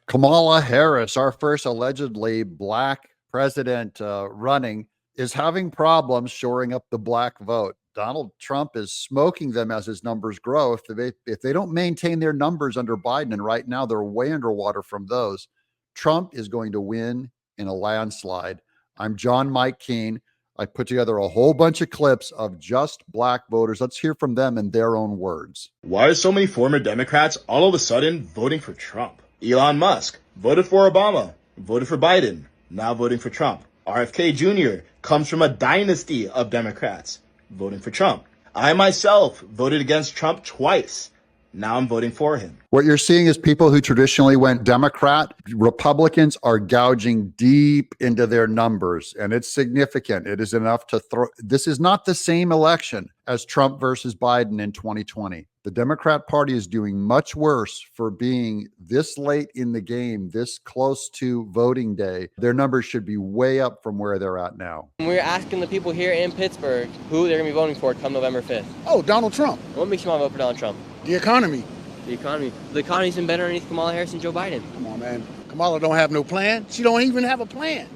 Kamala Harris, our first allegedly black president running, is having problems shoring up the black vote. Donald Trump is smoking them as his numbers grow. If they don't maintain their numbers under Biden, and right now they're way underwater from those, Trump is going to win in a landslide. I'm John Mike Keene. I put together a whole bunch of clips of just black voters. Let's hear from them in their own words. Why are so many former Democrats all of a sudden voting for Trump? Elon Musk voted for Obama, voted for Biden, now voting for Trump. RFK Jr. comes from a dynasty of Democrats voting for Trump. I myself voted against Trump twice. Now I'm voting for him. What you're seeing is people who traditionally went Democrat. Republicans are gouging deep into their numbers, and it's significant. It is enough to throw. This is not the same election as Trump versus Biden in 2020. The Democrat Party is doing much worse for being this late in the game, this close to voting day. Their numbers should be way up from where they're at now. We're asking the people here in Pittsburgh who they're going to be voting for come November 5th. Oh, Donald Trump. What makes you want to vote for Donald Trump? The economy. The economy. The economy's been better underneath Kamala Harris and Joe Biden. Come on, man. Kamala don't have no plan. She don't even have a plan.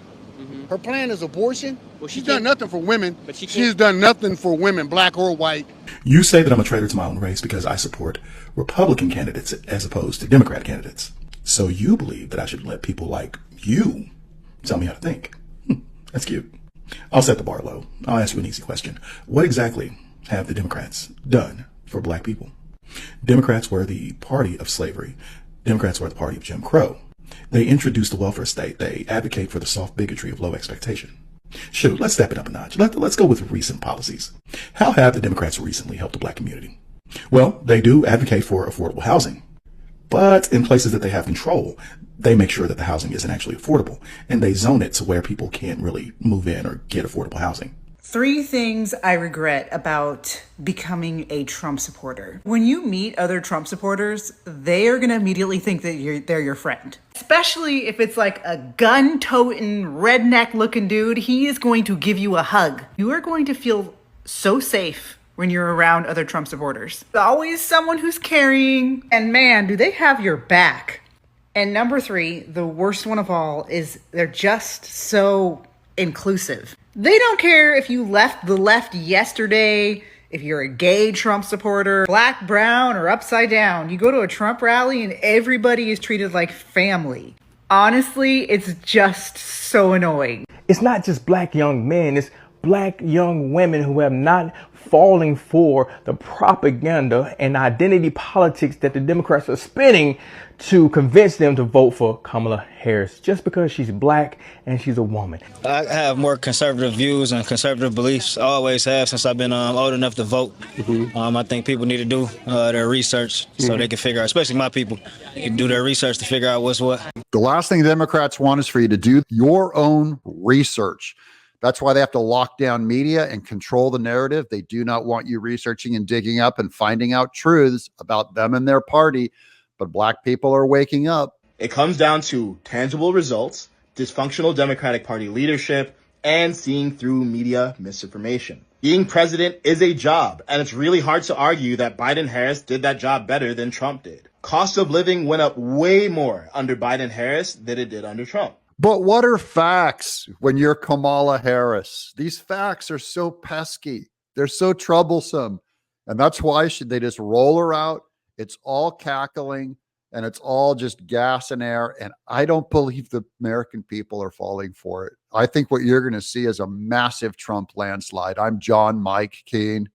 Her plan is abortion. Well, she's done nothing for women. But she's done nothing for women, black or white. You say that I'm a traitor to my own race because I support Republican candidates as opposed to Democrat candidates. So you believe that I should let people like you tell me how to think. That's cute. I'll set the bar low. I'll ask you an easy question. What exactly have the Democrats done for black people? Democrats were the party of slavery. Democrats were the party of Jim Crow. They introduced the welfare state. They advocate for the soft bigotry of low expectation. Shoot, let's step it up a notch. Let's go with recent policies. How have the Democrats recently helped the black community? Well, they do advocate for affordable housing. But in places that they have control, they make sure that the housing isn't actually affordable. And they zone it to where people can't really move in or get affordable housing. 3 things I regret about becoming a Trump supporter. When you meet other Trump supporters, they are going to immediately think that they're your friend. Especially if it's like a gun-toting, redneck-looking dude, he is going to give you a hug. You are going to feel so safe when you're around other Trump supporters. There's always someone who's carrying, and man, do they have your back. And number 3, the worst one of all, is they're just so inclusive. They don't care if you left the left yesterday, if you're a gay Trump supporter, black, brown, or upside down. You go to a Trump rally and everybody is treated like family. Honestly, it's just so annoying. It's not just black young men, it's black young women who have not fallen for the propaganda and identity politics that the Democrats are spinning to convince them to vote for Kamala Harris just because she's black and she's a woman. I have more conservative views and conservative beliefs. I always have since I've been old enough to vote. I think people need to do their research so they can figure out, especially my people, do their research to figure out what's what. The last thing Democrats want is for you to do your own research. That's why they have to lock down media and control the narrative. They do not want you researching and digging up and finding out truths about them and their party. But black people are waking up. It comes down to tangible results, dysfunctional Democratic Party leadership, and seeing through media misinformation. Being president is a job, and it's really hard to argue that Biden-Harris did that job better than Trump did. Cost of living went up way more under Biden-Harris than it did under Trump. But what are facts when you're Kamala Harris? These facts are so pesky. They're so troublesome. And that's why they just roll her out. It's all cackling and it's all just gas and air. And I don't believe the American people are falling for it. I think what you're going to see is a massive Trump landslide. I'm John Mike Keene.